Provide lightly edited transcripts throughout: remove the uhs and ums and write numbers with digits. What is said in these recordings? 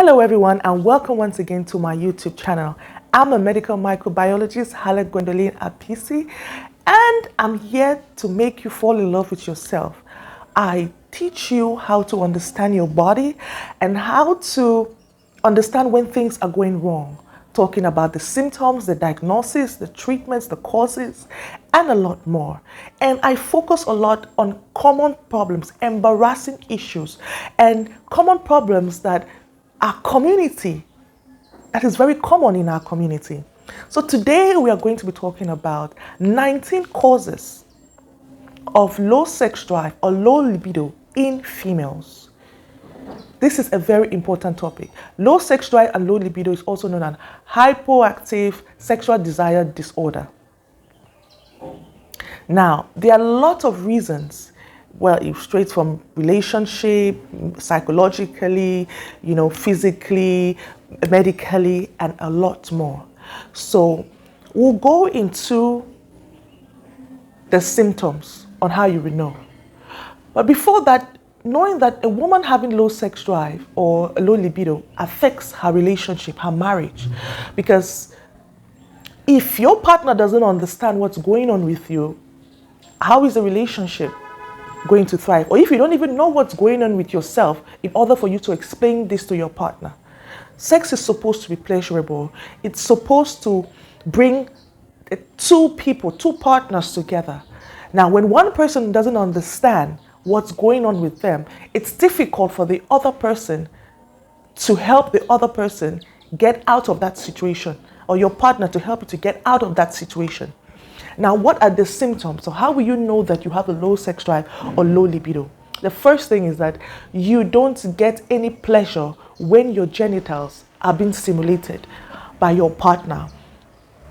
Hello everyone and welcome once again to my YouTube channel. I'm a medical microbiologist, Halle Gwendoline Apisi, and I'm here to make you fall in love with yourself. I teach you how to understand your body and how to understand when things are going wrong. Talking about the symptoms, the diagnosis, the treatments, the causes, and a lot more. And I focus a lot on common problems, embarrassing issues, and common problems that our community, that is very common in our community. So today we are going to be talking about 19 causes of low sex drive or low libido in females. This is a very important topic. Low sex drive and low libido is also known as hypoactive sexual desire disorder. Now, there are a lot of reasons. Well, it's straight from relationship, psychologically, physically, medically, and a lot more. So we'll go into the symptoms on how you will know. But before that, knowing that a woman having low sex drive or a low libido affects her relationship, her marriage. Because if your partner doesn't understand what's going on with you, how is the relationship going to thrive? Or if you don't even know what's going on with yourself in order for you to explain this to your partner. Sex is supposed to be pleasurable. It's supposed to bring two partners together. Now, when one person doesn't understand what's going on with them, it's difficult for the other person to help the other person get out of that situation, or your partner to help you to get out of that situation. Now, what are the symptoms? So how will you know that you have a low sex drive or low libido? The first thing is that you don't get any pleasure when your genitals are being stimulated by your partner.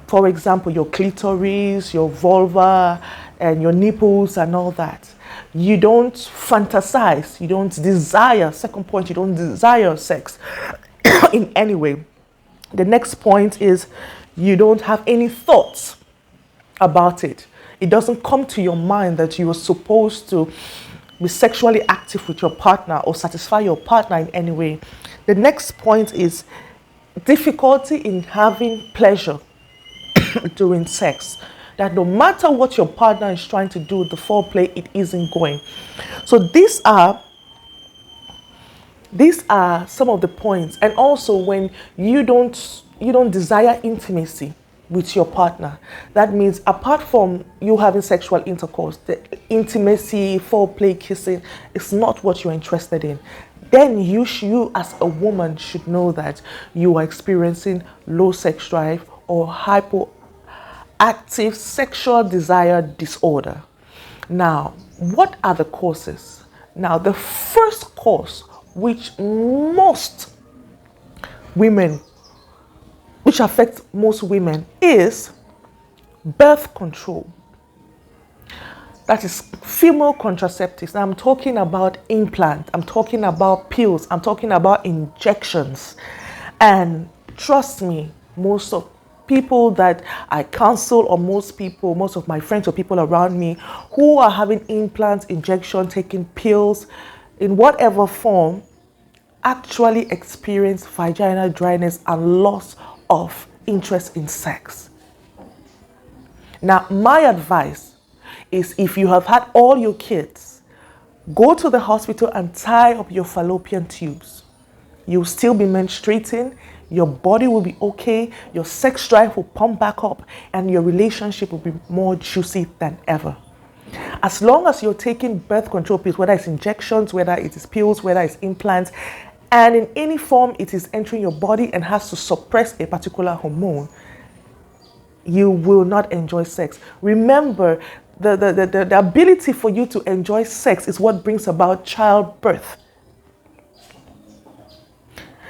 For example, your clitoris, your vulva, and your nipples and all that. You don't fantasize, you don't desire, second point, you don't desire sex in any way. The next point is you don't have any thoughts about it. It doesn't come to your mind that you are supposed to be sexually active with your partner or satisfy your partner in any way. The next point is difficulty in having pleasure during sex. That no matter what your partner is trying to do, the foreplay, it isn't going. So these are some of the points. And also when you don't desire intimacy with your partner. That means apart from you having sexual intercourse, the intimacy, foreplay, kissing is not what you're interested in. Then you as a woman should know that you are experiencing low sex drive or hypoactive sexual desire disorder. Now, what are the causes? Now, the first cause which affects most women is birth control. That is female contraceptives. Now I'm talking about implants, I'm talking about pills, I'm talking about injections. And trust me, most of people that I counsel, or most of my friends or people around me who are having implants, injection, taking pills in whatever form, actually experience vaginal dryness and loss of interest in sex. Now, my advice is if you have had all your kids, go to the hospital and tie up your fallopian tubes. You'll still be menstruating, your body will be okay, your sex drive will pump back up, and your relationship will be more juicy than ever. As long as you're taking birth control pills, whether it's injections, whether it is pills, whether it's implants, and in any form it is entering your body and has to suppress a particular hormone, you will not enjoy sex. Remember, the ability for you to enjoy sex is what brings about childbirth.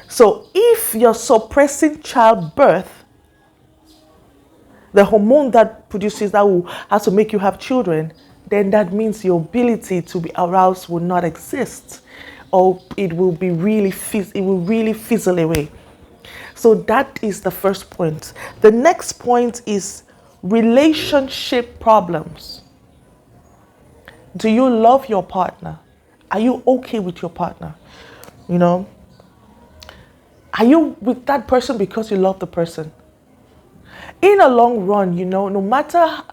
So if you're suppressing childbirth, the hormone that produces that will have to make you have children, then that means your ability to be aroused will not exist, or it will really fizzle away. So that is the first point. The next point is relationship problems. Do you love your partner? Are you okay with your partner? Are you with that person because you love the person? In a long run, no matter,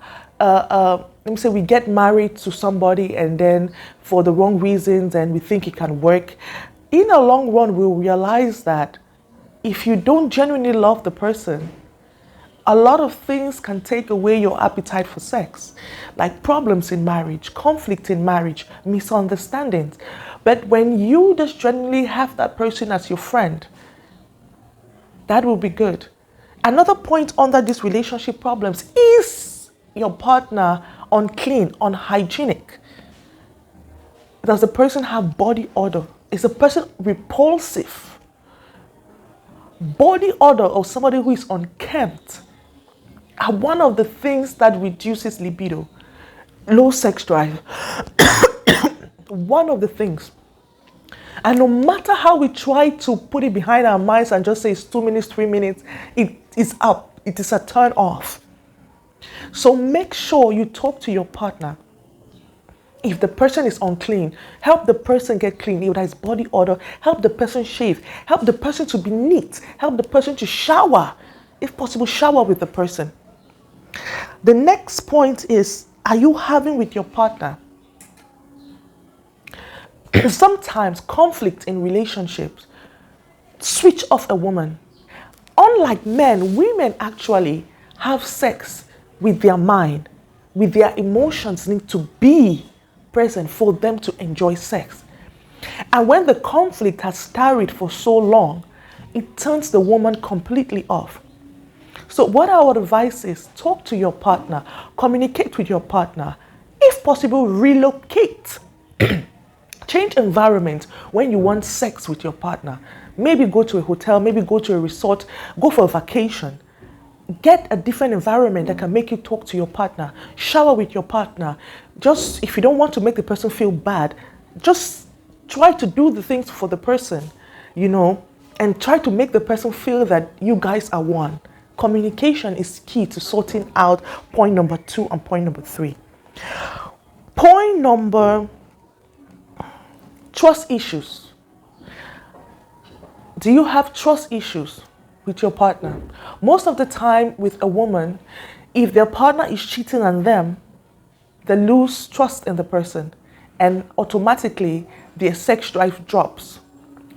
let me say we get married to somebody and then for the wrong reasons and we think it can work, in a long run, we'll realize that if you don't genuinely love the person, a lot of things can take away your appetite for sex, like problems in marriage, conflict in marriage, misunderstandings. But when you just genuinely have that person as your friend, that will be good. Another point under these relationship problems is your partner unclean, unhygienic. Does the person have body odor? Is the person repulsive? Body odor of somebody who is unkempt are one of the things that reduces libido, low sex drive. One of the things. And no matter how we try to put it behind our minds and just say it's 2 minutes, 3 minutes, it is up. It is a turn off. So make sure you talk to your partner. If the person is unclean, help the person get clean. If there is body odor, help the person shave. Help the person to be neat. Help the person to shower. If possible, shower with the person. The next point is, are you having with your partner? Sometimes conflict in relationships switch off a woman. Unlike men, women actually have sex with their mind, with their emotions need to be present for them to enjoy sex. And when the conflict has tarried for so long, it turns the woman completely off. So what I would advise is talk to your partner, communicate with your partner. If possible, relocate. Change environment when you want sex with your partner. Maybe go to a hotel, maybe go to a resort, go for a vacation. Get a different environment that can make you talk to your partner. Shower with your partner. Just if you don't want to make the person feel bad, just try to do the things for the person, and try to make the person feel that you guys are one. Communication is key to sorting out point number 2 and point number 3. Point number, trust issues. Do you have trust issues with your partner? Most of the time with a woman, if their partner is cheating on them, they lose trust in the person and automatically their sex drive drops.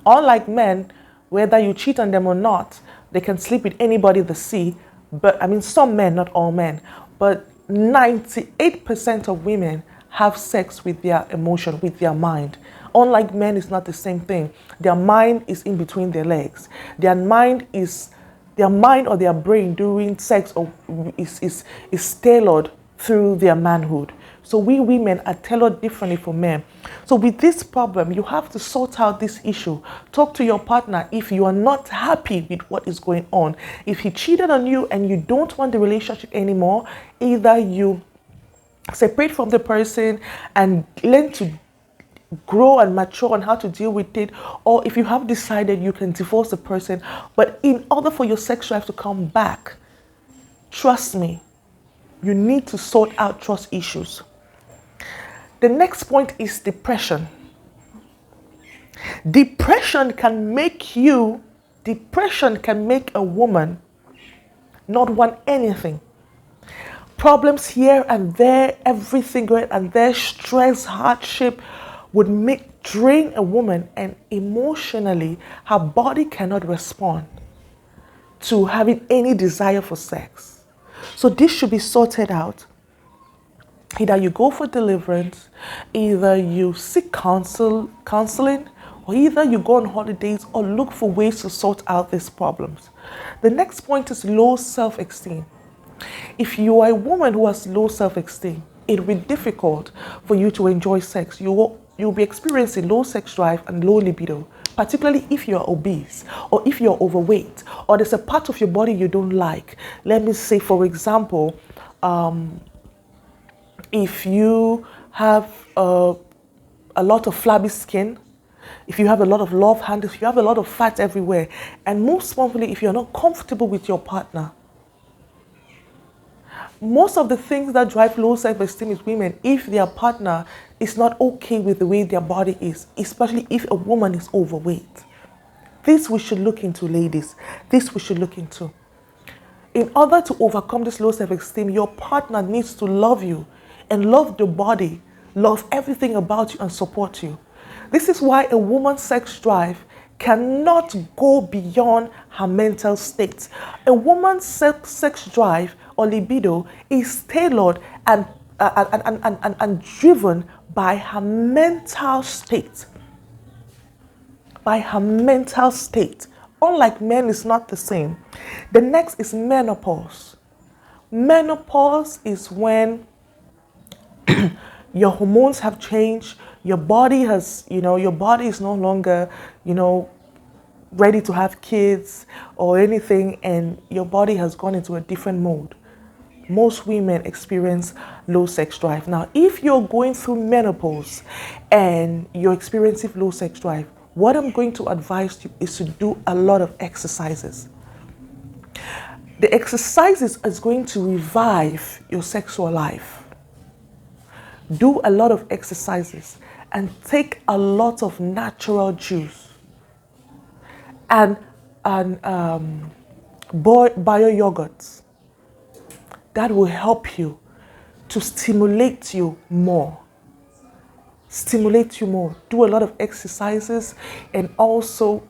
Unlike men, whether you cheat on them or not, they can sleep with anybody they see. But some men, not all men, but 98% of women have sex with their emotion, with their mind. Unlike men, it's not the same thing. Their mind is in between their legs. Their mind or their brain during sex is tailored through their manhood. So we women are tailored differently from men. So with this problem, you have to sort out this issue. Talk to your partner if you are not happy with what is going on. If he cheated on you and you don't want the relationship anymore, either you separate from the person and learn to grow and mature on how to deal with it, or if you have decided you can divorce the person. But in order for your sex drive to come back, trust me, you need to sort out trust issues. The next point is depression. Depression can make a woman not want anything. Problems here and there, everything going and there, stress, hardship would drain a woman, and emotionally her body cannot respond to having any desire for sex. So this should be sorted out. Either you go for deliverance, either you seek counseling, or either you go on holidays or look for ways to sort out these problems. The next point is low self-esteem. If you are a woman who has low self-esteem, it will be difficult for you to enjoy sex. You'll be experiencing low sex drive and low libido, particularly if you're obese or if you're overweight or there's a part of your body you don't like. Let me say, for example, if you have a lot of flabby skin, if you have a lot of love handles, if you have a lot of fat everywhere, and most probably if you're not comfortable with your partner. Most of the things that drive low self-esteem is women, if their partner is not okay with the way their body is, especially if a woman is overweight. This we should look into, ladies. This we should look into. In order to overcome this low self-esteem, your partner needs to love you and love your body, love everything about you and support you. This is why a woman's sex drive cannot go beyond her mental state. A woman's sex drive or libido is tailored and driven by her mental state. By her mental state. Unlike men, it's not the same. The next is menopause. Menopause is when your hormones have changed, your body has, your body is no longer, ready to have kids or anything, and your body has gone into a different mode. Most women experience low sex drive. Now, if you're going through menopause and you're experiencing low sex drive, what I'm going to advise you is to do a lot of exercises. The exercises is going to revive your sexual life. Do a lot of exercises and take a lot of natural juice and bio yogurts. That will help you to stimulate you more. Do a lot of exercises and also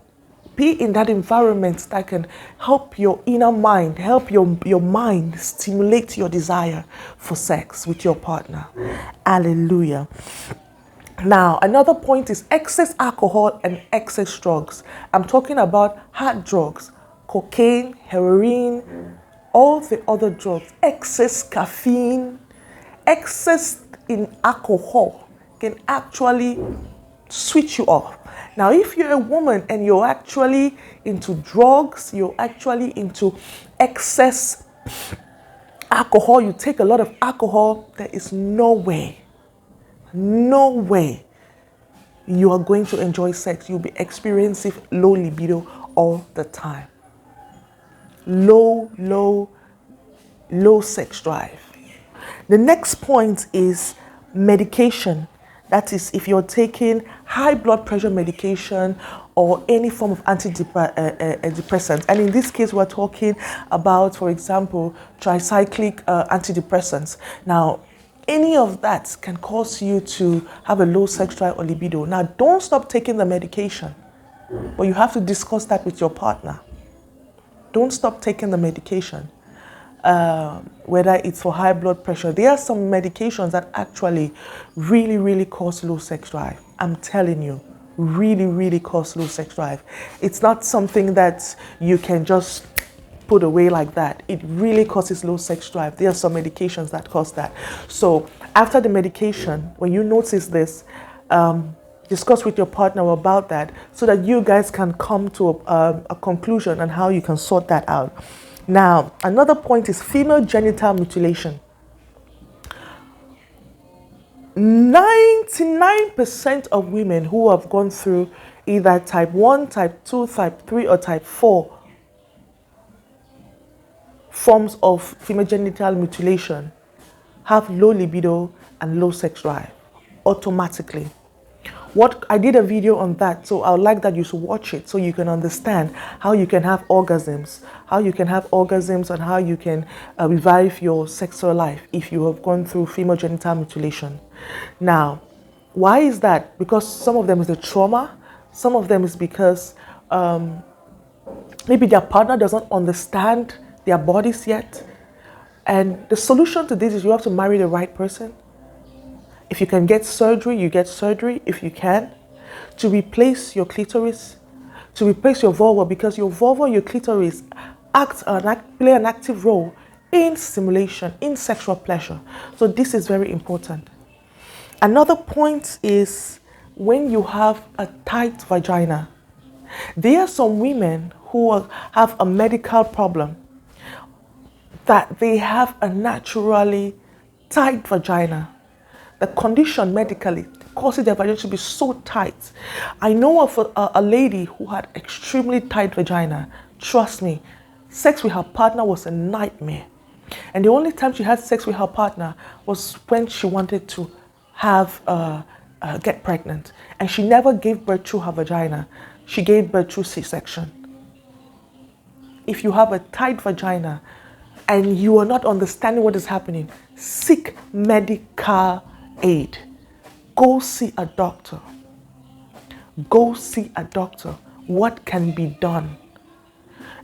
be in that environment that can help your inner mind, help your mind stimulate your desire for sex with your partner. Hallelujah. Now, another point is excess alcohol and excess drugs. I'm talking about hard drugs, cocaine, heroin, all the other drugs, excess caffeine, excess in alcohol can actually switch you off. Now, if you're a woman and you're actually into drugs, you're actually into excess alcohol, you take a lot of alcohol, there is no way you are going to enjoy sex. You'll be experiencing low libido all the time. Low sex drive. The next point is medication. That is, if you're taking high blood pressure medication or any form of antidepressant. And in this case, we're talking about, for example, tricyclic antidepressants. Now, any of that can cause you to have a low sex drive or libido. Now, don't stop taking the medication, but you have to discuss that with your partner. Don't stop taking the medication. Whether it's for high blood pressure. There are some medications that actually really cause low sex drive. I'm telling you, really cause low sex drive. It's not something that you can just put away like that. It really causes low sex drive. There are some medications that cause that. So after the medication, when you notice this, discuss with your partner about that so that you guys can come to a conclusion on how you can sort that out. Now, another point is female genital mutilation. 99% of women who have gone through either type 1, type 2, type 3, or type 4 forms of female genital mutilation have low libido and low sex drive automatically. I did a video on that, so I would like that you should watch it so you can understand how you can have orgasms, and how you can revive your sexual life if you have gone through female genital mutilation. Now, why is that? Because some of them is the trauma, some of them is because maybe their partner doesn't understand their bodies yet. And the solution to this is you have to marry the right person. If you can get surgery, you get surgery if you can, to replace your clitoris, to replace your vulva, because your vulva, your clitoris play an active role in stimulation, in sexual pleasure. So this is very important. Another point is when you have a tight vagina. There are some women who have a medical problem that they have a naturally tight vagina. The condition medically causes their vagina to be so tight. I know of a lady who had extremely tight vagina. Trust me, sex with her partner was a nightmare. And the only time she had sex with her partner was when she wanted to get pregnant. And she never gave birth through her vagina. she gave birth through C-section. If you have a tight vagina and you are not understanding what is happening, seek medical aid. Go see a doctor. Go see a doctor. What can be done?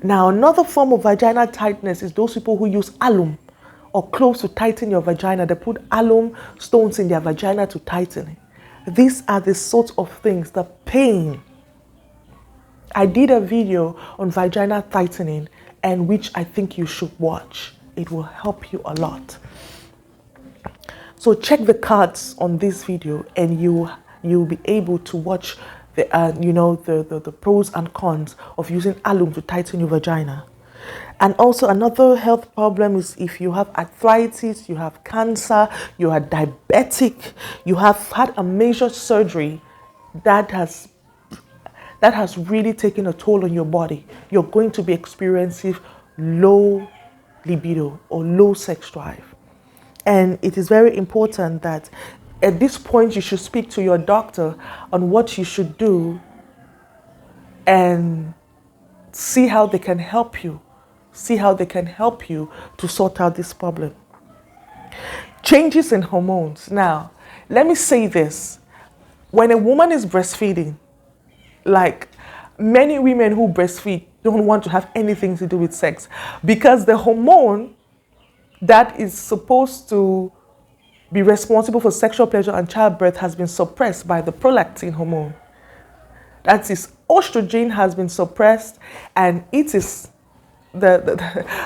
Now, another form of vaginal tightness is those people who use alum or cloves to tighten your vagina. They put alum stones in their vagina to tighten it. These are the sorts of things, the pain. I did a video on vaginal tightening, and which I think you should watch. It will help you a lot. So check the cards on this video, and you'll be able to watch the pros and cons of using alum to tighten your vagina. And also another health problem is if you have arthritis, you have cancer, you are diabetic, you have had a major surgery that has really taken a toll on your body, you're going to be experiencing low libido or low sex drive. And it is very important that at this point you should speak to your doctor on what you should do and see how they can help you. See how they can help you to sort out this problem. Changes in hormones. Now, let me say this. When a woman is breastfeeding, like many women who breastfeed don't want to have anything to do with sex because the hormone that is supposed to be responsible for sexual pleasure and childbirth has been suppressed by the prolactin hormone. That is, estrogen has been suppressed, and it is the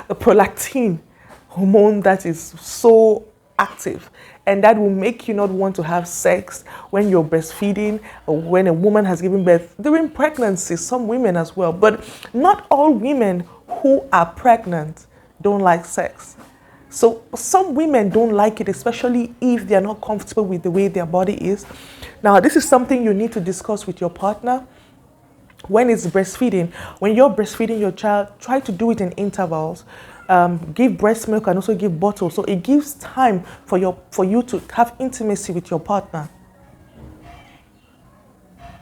prolactin hormone that is so active, and that will make you not want to have sex when you're breastfeeding or when a woman has given birth. During pregnancy, some women as well, but not all women who are pregnant don't like sex. So some women don't like it, especially if they're not comfortable with the way their body is. Now, this is something you need to discuss with your partner. When it's breastfeeding, when you're breastfeeding your child, try to do it in intervals. Give breast milk and also give bottle. So it gives time for you to have intimacy with your partner.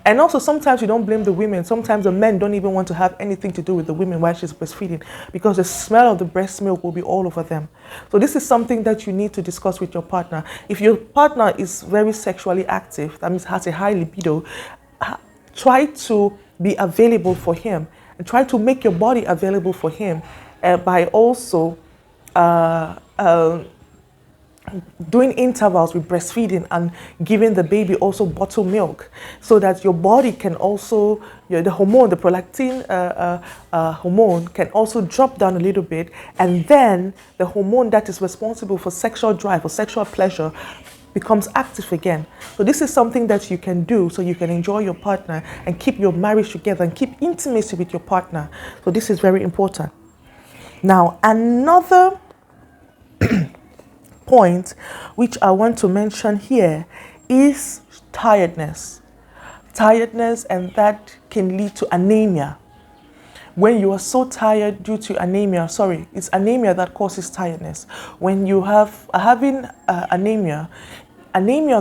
And also sometimes you don't blame the women. Sometimes the men don't even want to have anything to do with the women while she's breastfeeding because the smell of the breast milk will be all over them. So this is something that you need to discuss with your partner. If your partner is very sexually active, that means has a high libido, try to be available for him and try to make your body available for him by also doing intervals with breastfeeding and giving the baby also bottled milk so that your body can also, the hormone, the prolactin hormone can also drop down a little bit, and then the hormone that is responsible for sexual drive or sexual pleasure becomes active again. So this is something that you can do so you can enjoy your partner and keep your marriage together and keep intimacy with your partner. So this is very important. Now, another point which I want to mention here is tiredness. Tiredness, and that can lead to anemia. When you are so tired due to anemia, it's anemia that causes tiredness. When you have having anemia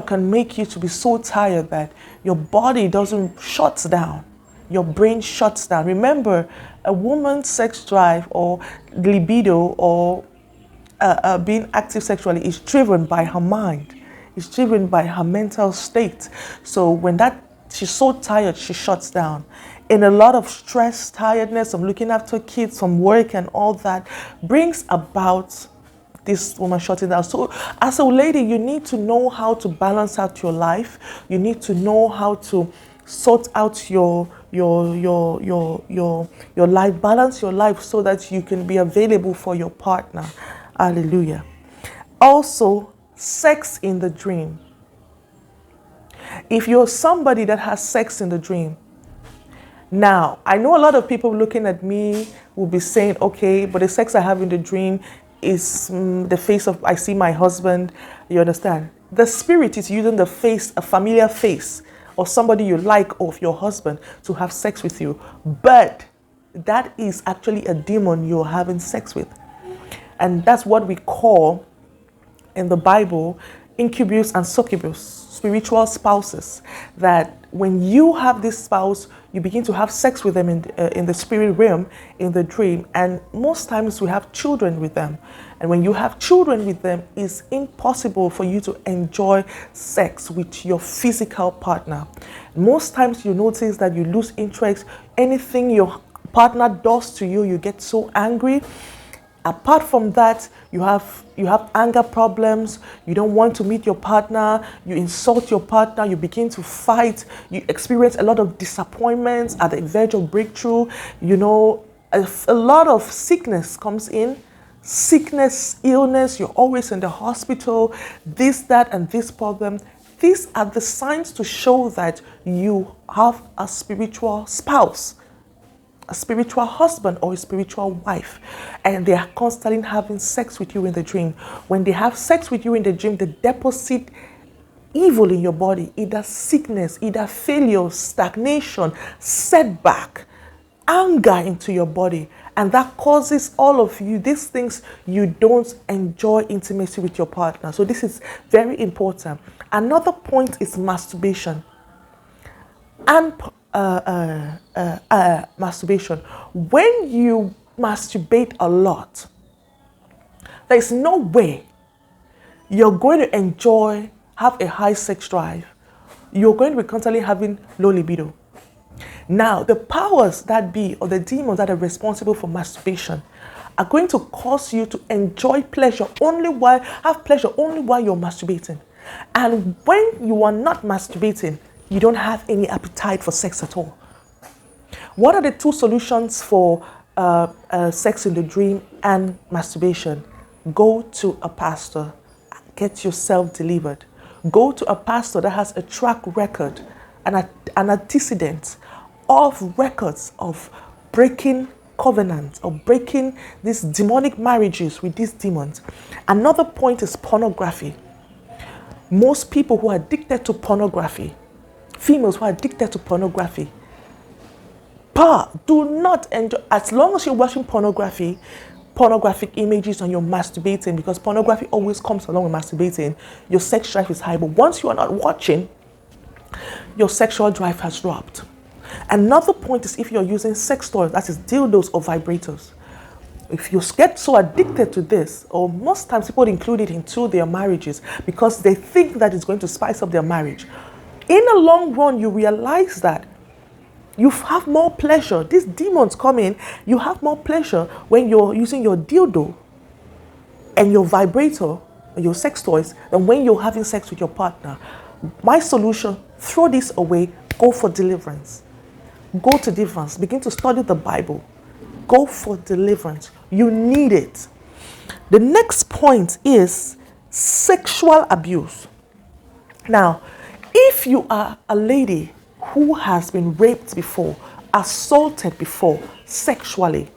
can make you to be so tired that your body doesn't shuts down. Your brain shuts down. Remember, a woman's sex drive or libido or being active sexually is driven by her mind. It's driven by her mental state. So when she's so tired, she shuts down. And a lot of stress, tiredness of looking after kids from work and all that brings about this woman shutting down. So as a lady, you need to know how to balance out your life. You need to know how to sort out your life, balance your life so that you can be available for your partner. Hallelujah. Also, sex in the dream. If you're somebody that has sex in the dream, now, I know a lot of people looking at me will be saying, okay, but the sex I have in the dream is the face of, I see my husband, you understand? The spirit is using the face, a familiar face, or somebody you like of your husband to have sex with you. But that is actually a demon you're having sex with. And that's what we call, in the Bible, incubus and succubus, spiritual spouses. That when you have this spouse, you begin to have sex with them in the spirit realm, in the dream, and most times we have children with them. And when you have children with them, it's impossible for you to enjoy sex with your physical partner. Most times you notice that you lose interest. Anything your partner does to you, you get so angry. Apart from that, you have anger problems. You don't want to meet your partner. You insult your partner. You begin to fight. You experience a lot of disappointments at the verge of breakthrough. You know, a lot of sickness comes in. Sickness, illness. You're always in the hospital. This, that, and this problem. These are the signs to show that you have a spiritual spouse, a spiritual husband or a spiritual wife, and they are constantly having sex with you in the dream. When they have sex with you in the dream, they deposit evil in your body, either sickness, either failure, stagnation, setback, anger into your body, and that causes all of you these things. You don't enjoy intimacy with your partner. So this is very important. Another point is masturbation and masturbation. When you masturbate a lot, there is no way you're going to have a high sex drive. You're going to be constantly having low libido. Now, the powers that be, or the demons that are responsible for masturbation, are going to cause you to enjoy pleasure have pleasure only while you're masturbating. And when you are not masturbating, you don't have any appetite for sex at all. What are the two solutions for sex in the dream and masturbation? Go to a pastor. Get yourself delivered. Go to a pastor that has a track record and an antecedent of records of breaking covenants or breaking these demonic marriages with these demons. Another point is pornography. Most people who are addicted to pornography, females who are addicted to pornography, do not enjoy, as long as you're watching pornographic images and you're masturbating, because pornography always comes along with masturbating, your sex drive is high. But once you are not watching, your sexual drive has dropped. Another point is if you're using sex toys, that is dildos or vibrators. If you get so addicted to this, or most times people include it into their marriages because they think that it's going to spice up their marriage. In the long run, you realize that you have more pleasure. These demons come in, you have more pleasure when you're using your dildo and your vibrator, your sex toys, than when you're having sex with your partner. My solution, throw this away, go for deliverance. Go to deliverance, begin to study the Bible. Go for deliverance. You need it. The next point is sexual abuse. Now, if you are a lady who has been raped before, assaulted before sexually,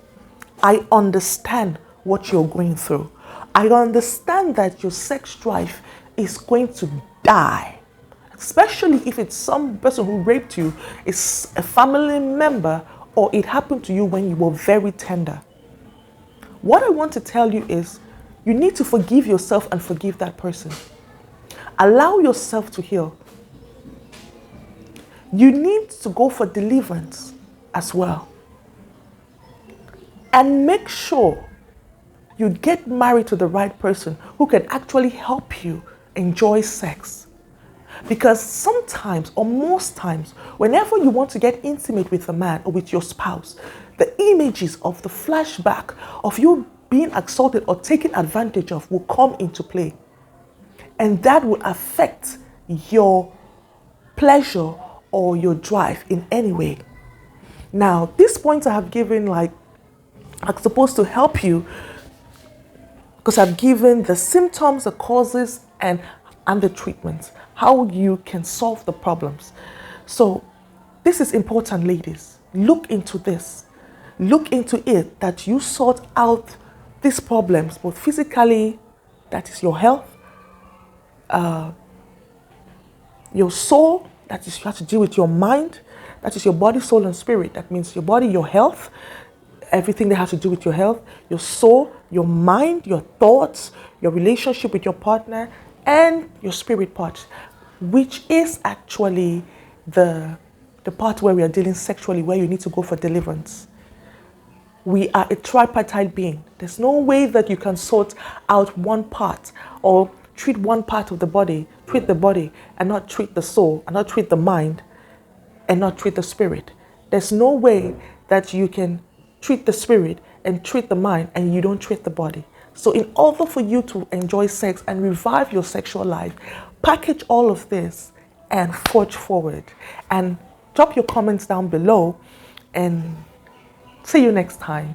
I understand what you're going through. I understand that your sex drive is going to die, especially if it's some person who raped you, it's a family member, or it happened to you when you were very tender. What I want to tell you is you need to forgive yourself and forgive that person. Allow yourself to heal. You need to go for deliverance as well. And make sure you get married to the right person who can actually help you enjoy sex. Because sometimes, or most times, whenever you want to get intimate with a man or with your spouse, the images of the flashback of you being assaulted or taken advantage of will come into play. And that will affect your pleasure or your drive in any way. Now, these points I have given are supposed to help you, because I've given the symptoms, the causes, and the treatments, how you can solve the problems. So this is important, ladies. Look into this. Look into it, that you sort out these problems, both physically, that is your health, your soul, that is you have to deal with your mind, that is your body, soul, and spirit. That means your body, your health, everything that has to do with your health, your soul, your mind, your thoughts, your relationship with your partner, and your spirit part, which is actually the part where we are dealing sexually, where you need to go for deliverance. We are a tripartite being. There's no way that you can sort out one part or treat one part of the body, treat the body and not treat the soul, and not treat the mind and not treat the spirit. There's no way that you can treat the spirit and treat the mind and you don't treat the body. So in order for you to enjoy sex and revive your sexual life, package all of this and forge forward. And drop your comments down below, and see you next time.